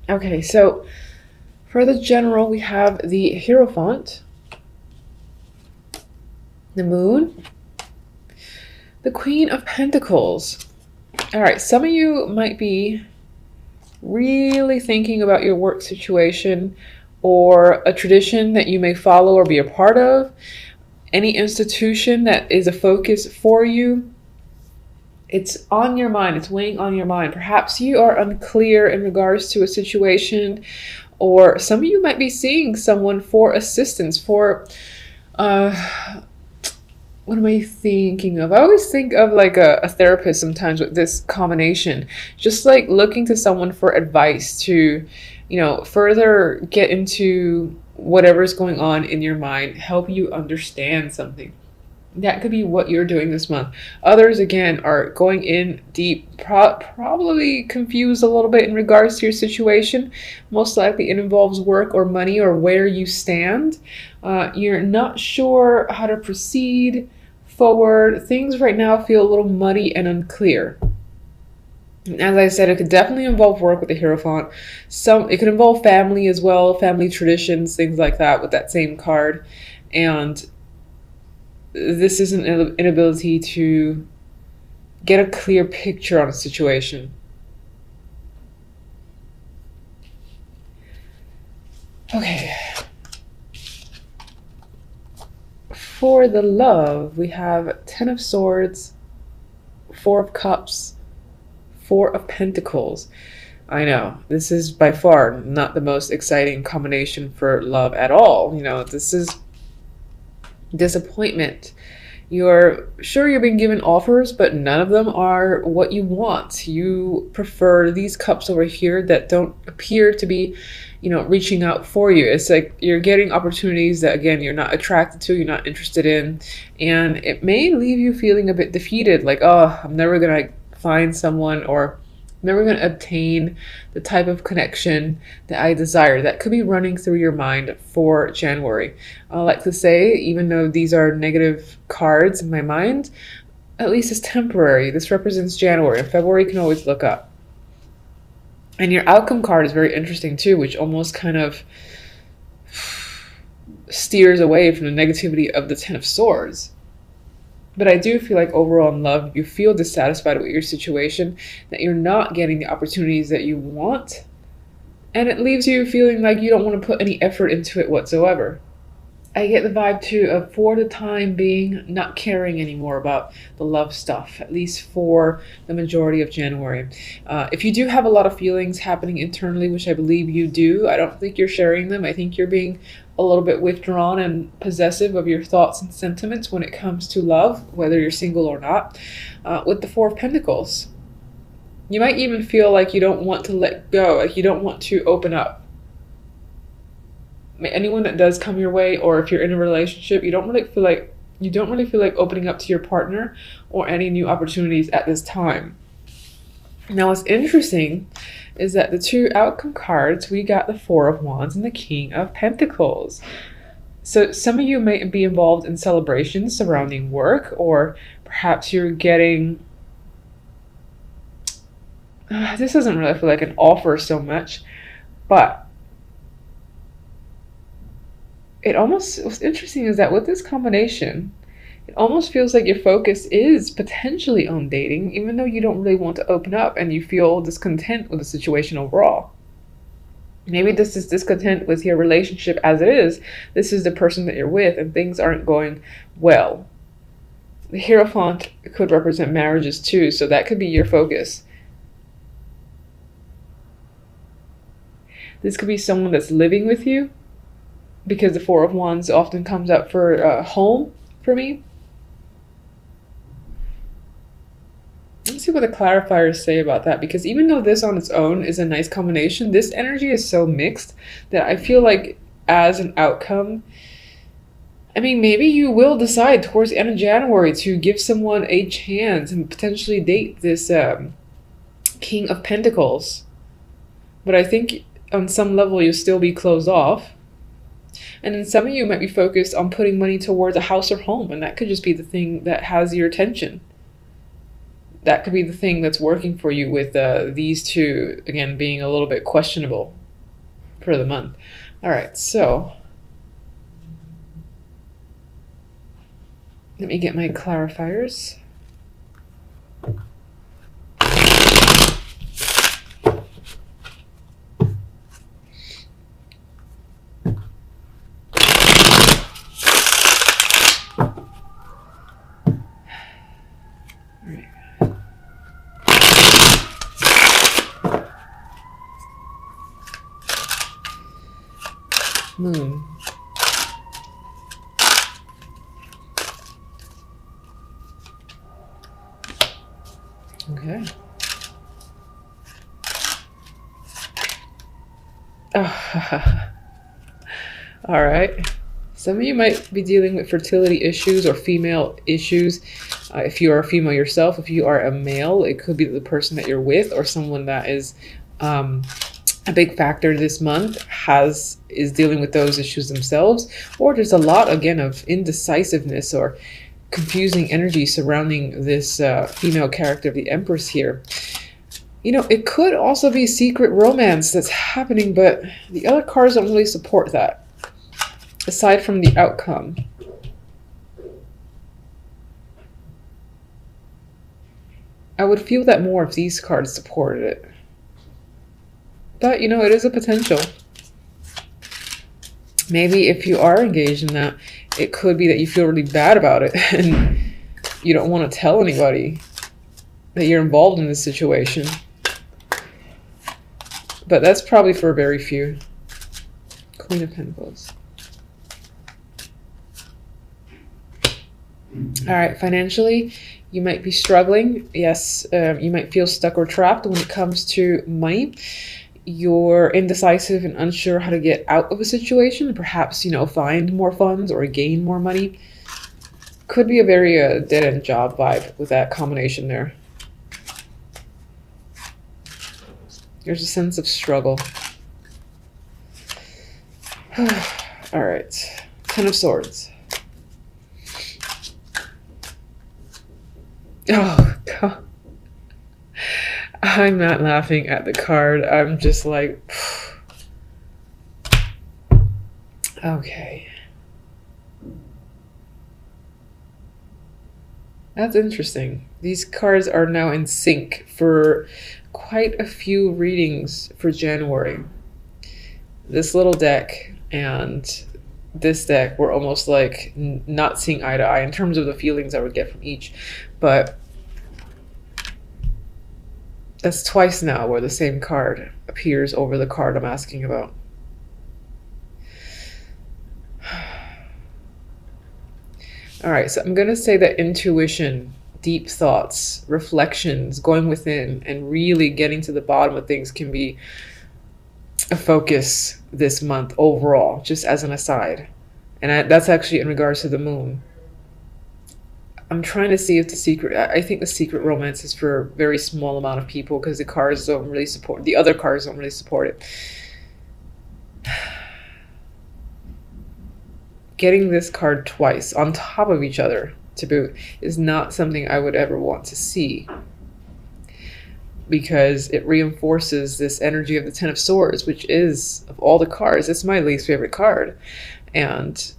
Okay, so for the general, we have the Hierophant, the Moon, the Queen of Pentacles. All right, some of you might be really thinking about your work situation or a tradition that you may follow or be a part of, any institution that is a focus for you. It's on your mind, it's weighing on your mind. Perhaps you are unclear in regards to a situation, or some of you might be seeing someone for assistance, for what am I thinking of? I always think of like a therapist sometimes with this combination, just like looking to someone for advice to, further get into whatever's going on in your mind, help you understand something. That could be what you're doing this month. Others, again, are going in deep, probably confused a little bit in regards to your situation. Most likely it involves work or money or where you stand. You're not sure how to proceed forward. Things right now feel a little muddy and unclear. As I said, it could definitely involve work with the Hierophant. It could involve family as well, family traditions, things like that with that same card. And this is an inability to get a clear picture on a situation. Okay. For the love, we have Ten of Swords, Four of Cups, Four of Pentacles. I know, this is by far not the most exciting combination for love at all. This is disappointment. You're sure you're being given offers, but none of them are what you want. You prefer these cups over here that don't appear to be, reaching out for you. It's like you're getting opportunities that, again, you're not attracted to, you're not interested in, and it may leave you feeling a bit defeated, like, oh, I'm never gonna find someone, or never going to obtain the type of connection that I desire. That could be running through your mind for January. I like to say, even though these are negative cards in my mind, at least it's temporary. This represents January, and February can always look up. And your outcome card is very interesting too, which almost kind of steers away from the negativity of the Ten of Swords. But I do feel like overall in love, you feel dissatisfied with your situation, that you're not getting the opportunities that you want, and it leaves you feeling like you don't want to put any effort into it whatsoever. I get the vibe too of, for the time being, not caring anymore about the love stuff, at least for the majority of January. If you do have a lot of feelings happening internally, which I believe you do, I don't think you're sharing them. I think you're being a little bit withdrawn and possessive of your thoughts and sentiments when it comes to love, whether you're single or not, with the Four of Pentacles. You might even feel like you don't want to let go, like you don't want to open up. Anyone that does come your way, or if you're in a relationship, you don't really feel like opening up to your partner or any new opportunities at this time. Now, what's interesting is that the two outcome cards, we got the Four of Wands and the King of Pentacles. So some of you may be involved in celebrations surrounding work, or perhaps you're getting this doesn't really feel like an offer so much, but what's interesting is that with this combination, it almost feels like your focus is potentially on dating, even though you don't really want to open up and you feel discontent with the situation overall. Maybe this is discontent with your relationship as it is. This is the person that you're with and things aren't going well. The Hierophant could represent marriages too, so that could be your focus. This could be someone that's living with you, because the Four of Wands often comes up for home for me. Let's see what the clarifiers say about that, because even though this on its own is a nice combination, this energy is so mixed that I feel like as an outcome, maybe you will decide towards the end of January to give someone a chance and potentially date this King of Pentacles. But I think on some level you'll still be closed off. And then some of you might be focused on putting money towards a house or home, and that could just be the thing that has your attention. that could be the thing that's working for you with these two, again, being a little bit questionable for the month. All right, so let me get my clarifiers. Moon. Okay. Oh. All right. Some of you might be dealing with fertility issues or female issues. If you are a female yourself, if you are a male, it could be the person that you're with or someone that is a big factor this month is dealing with those issues themselves. Or there's a lot, again, of indecisiveness or confusing energy surrounding this female character of the Empress here. You know, it could also be secret romance that's happening, but the other cards don't really support that, aside from the outcome. I would feel that more if these cards supported it. But, you know, it is a potential. Maybe if you are engaged in that, it could be that you feel really bad about it and you don't want to tell anybody that you're involved in this situation. But that's probably for very few. Queen of Pentacles. All right, financially, you might be struggling. Yes, you might feel stuck or trapped when it comes to money. You're indecisive and unsure how to get out of a situation and perhaps, you know, find more funds or gain more money. Could be a very dead-end job vibe with that combination there. There's a sense of struggle. All right, Ten of Swords. Oh, God. I'm not laughing at the card. I'm just like, okay. That's interesting. These cards are now in sync for quite a few readings for January. This little deck and this deck were almost like not seeing eye to eye in terms of the feelings I would get from each. But that's twice now where the same card appears over the card I'm asking about. All right, so I'm going to say that intuition, deep thoughts, reflections, going within and really getting to the bottom of things can be a focus this month overall, just as an aside. And that's actually in regards to the moon. I'm trying to see if I think the secret romance is for a very small amount of people because the cards don't really support, the other cards don't really support it. Getting this card twice on top of each other to boot is not something I would ever want to see, because it reinforces this energy of the Ten of Swords, which is, of all the cards, it's my least favorite card. And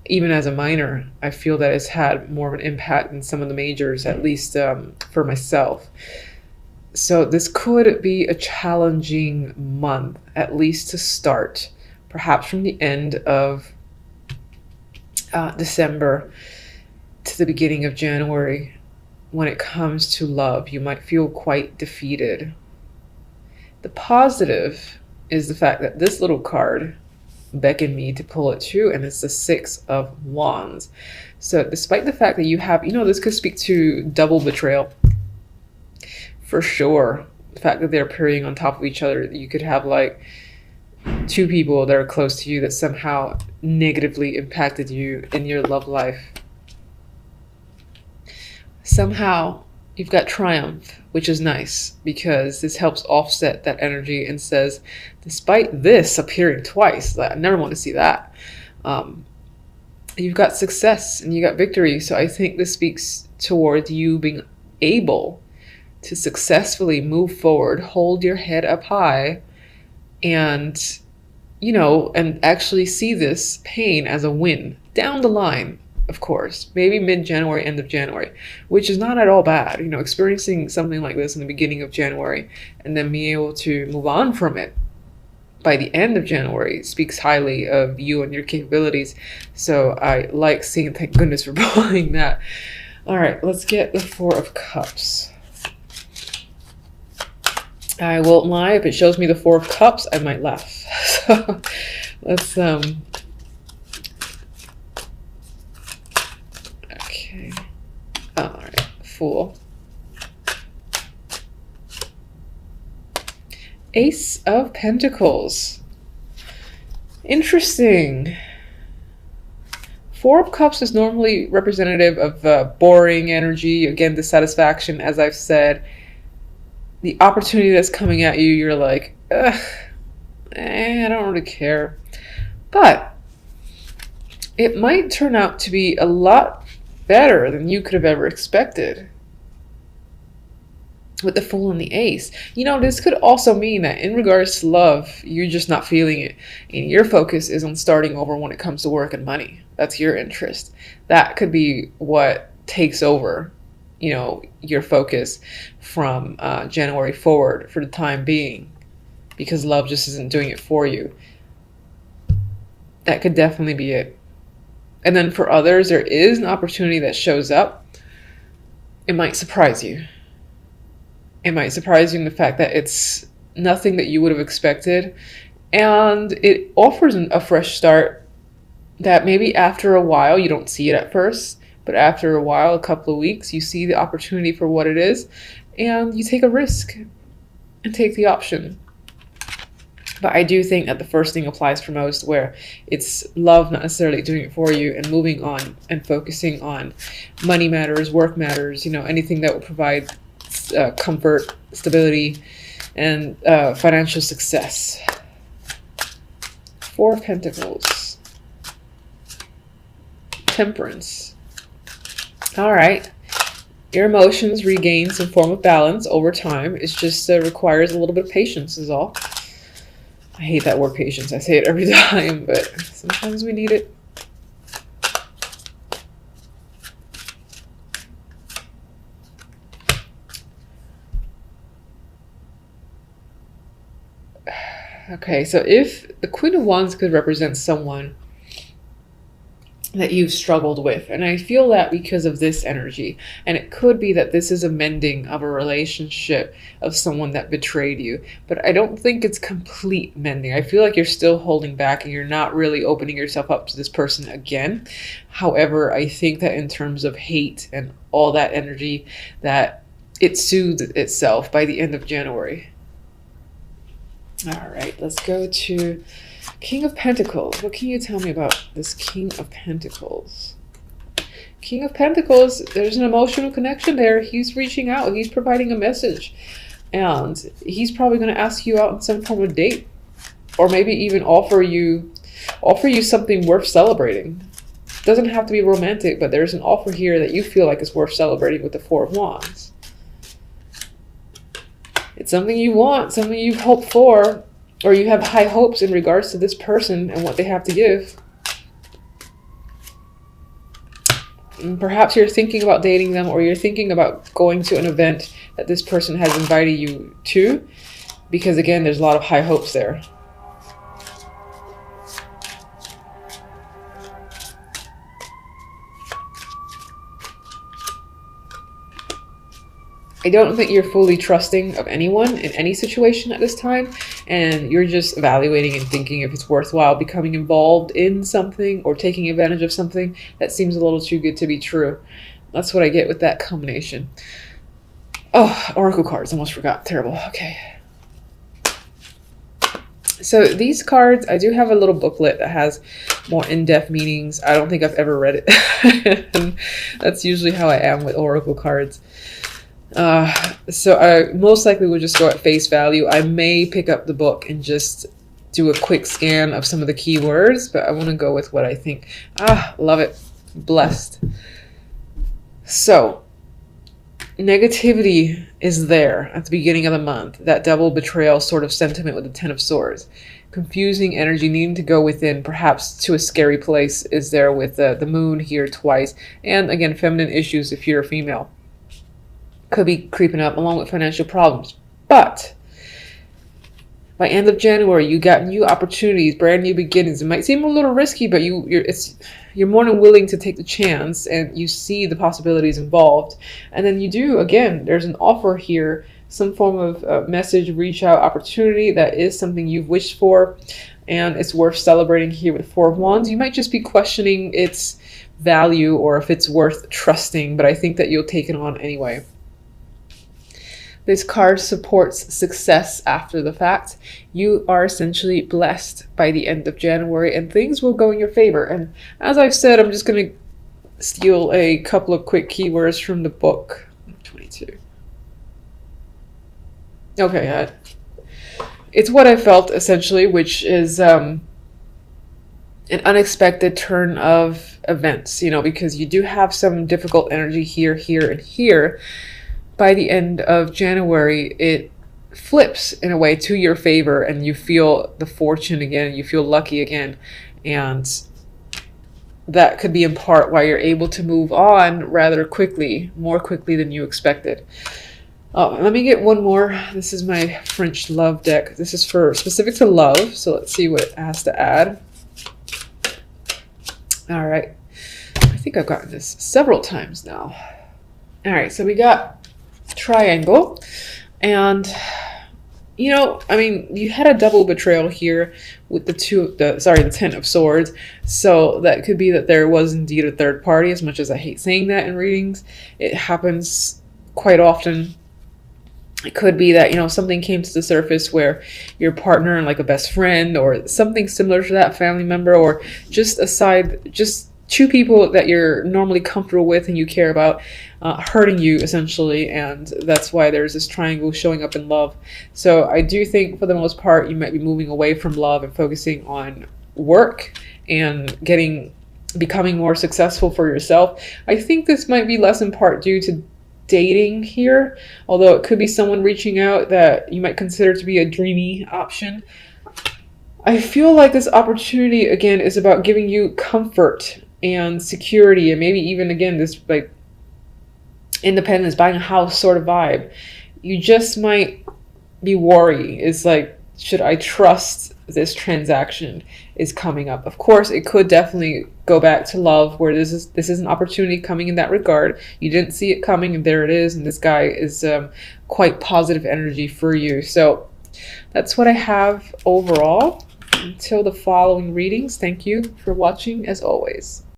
even as a minor, I feel that it's had more of an impact than some of the majors, at least for myself. So this could be a challenging month, at least to start, perhaps from the end of December to the beginning of January. When it comes to love, you might feel quite defeated. The positive is the fact that this little card beckoned me to pull it too, and it's the Six of Wands. So despite the fact that you have, you know, this could speak to double betrayal for sure. The fact that they're appearing on top of each other, you could have like two people that are close to you that somehow negatively impacted you in your love life. Somehow you've got triumph, which is nice because this helps offset that energy and says, despite this appearing twice, I never want to see that. You've got success and you got victory. So I think this speaks towards you being able to successfully move forward, hold your head up high, and, you know, and actually see this pain as a win down the line, of course, maybe mid-January, end of January, which is not at all bad. You know, experiencing something like this in the beginning of January and then being able to move on from it by the end of January speaks highly of you and your capabilities. So I like seeing, thank goodness for pulling that. All right, let's get the Four of Cups. I won't lie, if it shows me the Four of Cups, I might laugh. So let's okay. All right, Fool. Ace of Pentacles. Interesting. Four of Cups is normally representative of boring energy. Again, dissatisfaction, as I've said. The opportunity that's coming at you, you're like, ugh, I don't really care. But it might turn out to be a lot better than you could have ever expected. With the Fool and the Ace. You know, this could also mean that in regards to love, you're just not feeling it. And your focus is on starting over when it comes to work and money. That's your interest. That could be what takes over, you know, your focus from January forward for the time being. Because love just isn't doing it for you. That could definitely be it. And then for others, there is an opportunity that shows up. It might surprise you. It might surprise you in the fact that it's nothing that you would have expected. And it offers a fresh start that maybe after a while, you don't see it at first, but after a while, a couple of weeks, you see the opportunity for what it is, and you take a risk and take the option. But I do think that the first thing applies for most, where it's love not necessarily doing it for you and moving on and focusing on money matters, work matters, you know, anything that will provide comfort, stability, and financial success. Four of Pentacles. Temperance. All right. Your emotions regain some form of balance over time. It just requires a little bit of patience is all. I hate that word patience. I say it every time, but sometimes we need it. Okay, so if the Queen of Wands could represent someone that you've struggled with, and I feel that because of this energy, and it could be that this is a mending of a relationship of someone that betrayed you, but I don't think it's complete mending. I feel like you're still holding back and you're not really opening yourself up to this person again. However, I think that in terms of hate and all that energy, that it soothes itself by the end of January. All right, let's go to King of Pentacles. What can you tell me about this King of Pentacles? King of Pentacles, there's an emotional connection there. He's reaching out. He's providing a message. And he's probably going to ask you out in some form of date. Or maybe even offer you something worth celebrating. It doesn't have to be romantic, but there's an offer here that you feel like is worth celebrating with the Four of Wands. It's something you want, something you've hoped for, or you have high hopes in regards to this person and what they have to give. And perhaps you're thinking about dating them, or you're thinking about going to an event that this person has invited you to, because again, there's a lot of high hopes there. I don't think you're fully trusting of anyone in any situation at this time, and you're just evaluating and thinking if it's worthwhile becoming involved in something or taking advantage of something that seems a little too good to be true. That's what I get with that combination. Oh, Oracle cards, almost forgot. Terrible. Okay. So these cards, I do have a little booklet that has more in-depth meanings. I don't think I've ever read it. And that's usually how I am with Oracle cards. So I most likely will just go at face value. I may pick up the book and just do a quick scan of some of the keywords, but I want to go with what I think. Love it. Blessed. So negativity is there at the beginning of the month. That double betrayal sort of sentiment with the Ten of Swords. Confusing energy, needing to go within, perhaps to a scary place, is there with the moon here twice. And again, feminine issues if you're a female could be creeping up, along with financial problems. But by end of January, you got new opportunities, brand new beginnings. It might seem a little risky, but you're more than willing to take the chance, and you see the possibilities involved. And then you do, again, there's an offer here, some form of message, reach out opportunity that is something you've wished for, and it's worth celebrating here with Four of Wands. You might just be questioning its value or if it's worth trusting, but I think that you'll take it on anyway. This card supports success after the fact. You are essentially blessed by the end of January, and things will go in your favor. And as I've said, I'm just going to steal a couple of quick keywords from the book. 22. Okay, it's what I felt essentially, which is an unexpected turn of events, you know, because you do have some difficult energy here, here, and here. By the end of January, it flips in a way to your favor, and you feel the fortune again, you feel lucky again, and that could be in part why you're able to move on rather quickly, more quickly than you expected. Let me get one more. This is my French love deck. This is for specific to love, so let's see what it has to add. All right, I think I've gotten this several times now. All right, so we got triangle, and you know, I mean, you had a double betrayal here with the Ten of Swords, so that could be that there was indeed a third party. As much as I hate saying that in readings, it happens quite often. It could be that, you know, something came to the surface where your partner, like a best friend or something similar to that, family member, or just two people that you're normally comfortable with and you care about, hurting you essentially, and that's why there's this triangle showing up in love. So I do think for the most part you might be moving away from love and focusing on work and becoming more successful for yourself. I think this might be less in part due to dating here, although it could be someone reaching out that you might consider to be a dreamy option. I feel like this opportunity again is about giving you comfort and security, and maybe even again this like independence, buying a house sort of vibe. You just might be worried. It's like, should I trust this transaction is coming up? Of course, it could definitely go back to love, where this is an opportunity coming in that regard. You didn't see it coming, and there it is, and this guy is quite positive energy for you. So that's what I have overall. Until the following readings, thank you for watching as always.